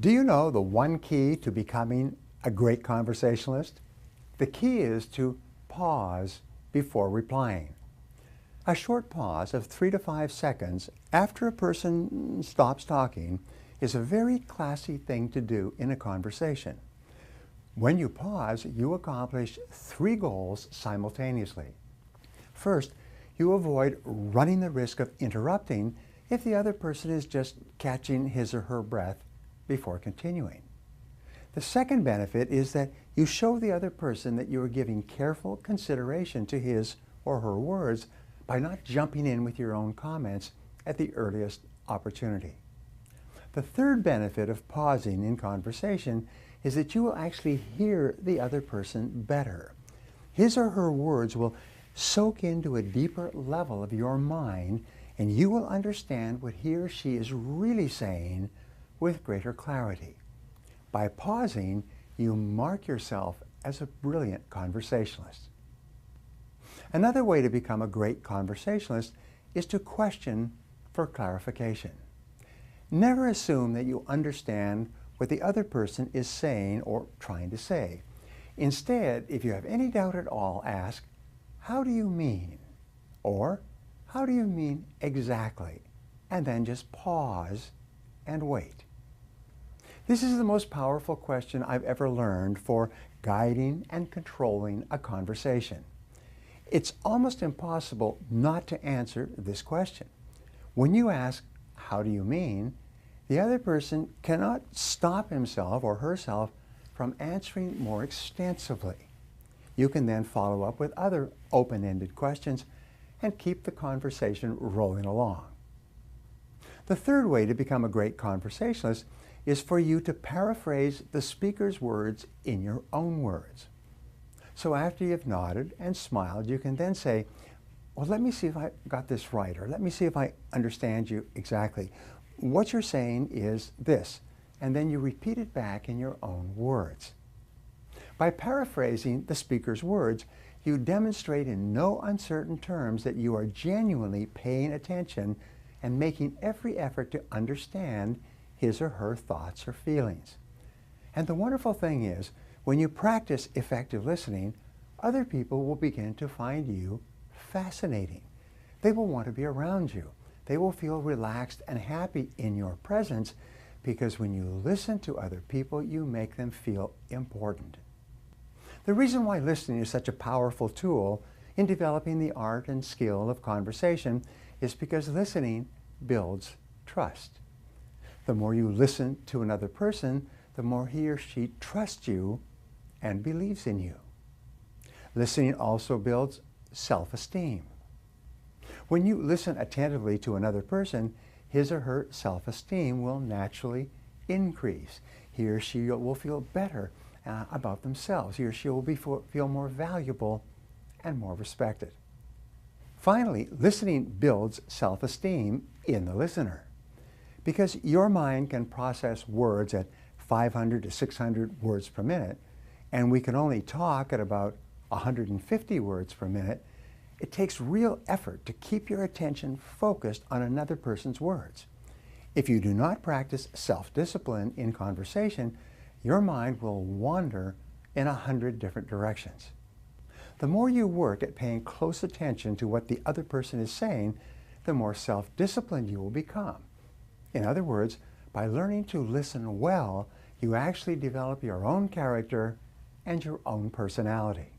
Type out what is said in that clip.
Do you know the one key to becoming a great conversationalist? The key is to pause before replying. A short pause of 3 to 5 seconds after a person stops talking is a very classy thing to do in a conversation. When you pause, you accomplish 3 goals simultaneously. First, you avoid running the risk of interrupting if the other person is just catching his or her breath before continuing. The second benefit is that you show the other person that you are giving careful consideration to his or her words by not jumping in with your own comments at the earliest opportunity. The third benefit of pausing in conversation is that you will actually hear the other person better. His or her words will soak into a deeper level of your mind, and you will understand what he or she is really saying with greater clarity. By pausing, you mark yourself as a brilliant conversationalist. Another way to become a great conversationalist is to question for clarification. Never assume that you understand what the other person is saying or trying to say. Instead, if you have any doubt at all, ask, "How do you mean?" Or, "How do you mean exactly?" And then just pause and wait. This is the most powerful question I've ever learned for guiding and controlling a conversation. It's almost impossible not to answer this question. When you ask, "How do you mean?" the other person cannot stop himself or herself from answering more extensively. You can then follow up with other open-ended questions and keep the conversation rolling along. The third way to become a great conversationalist is for you to paraphrase the speaker's words in your own words. So after you've nodded and smiled, you can then say, "Well, let me see if I got this right," or "Let me see if I understand you exactly. What you're saying is this," and then you repeat it back in your own words. By paraphrasing the speaker's words, you demonstrate in no uncertain terms that you are genuinely paying attention and making every effort to understand his or her thoughts or feelings. And the wonderful thing is, when you practice effective listening, other people will begin to find you fascinating. They will want to be around you. They will feel relaxed and happy in your presence because when you listen to other people, you make them feel important. The reason why listening is such a powerful tool in developing the art and skill of conversation is because listening builds trust. The more you listen to another person, the more he or she trusts you and believes in you. Listening also builds self-esteem. When you listen attentively to another person, his or her self-esteem will naturally increase. He or she will feel better about themselves. He or she will feel more valuable and more respected. Finally, listening builds self-esteem in the listener. Because your mind can process words at 500 to 600 words per minute, and we can only talk at about 150 words per minute, it takes real effort to keep your attention focused on another person's words. If you do not practice self-discipline in conversation, your mind will wander in 100 different directions. The more you work at paying close attention to what the other person is saying, the more self-disciplined you will become. In other words, by learning to listen well, you actually develop your own character and your own personality.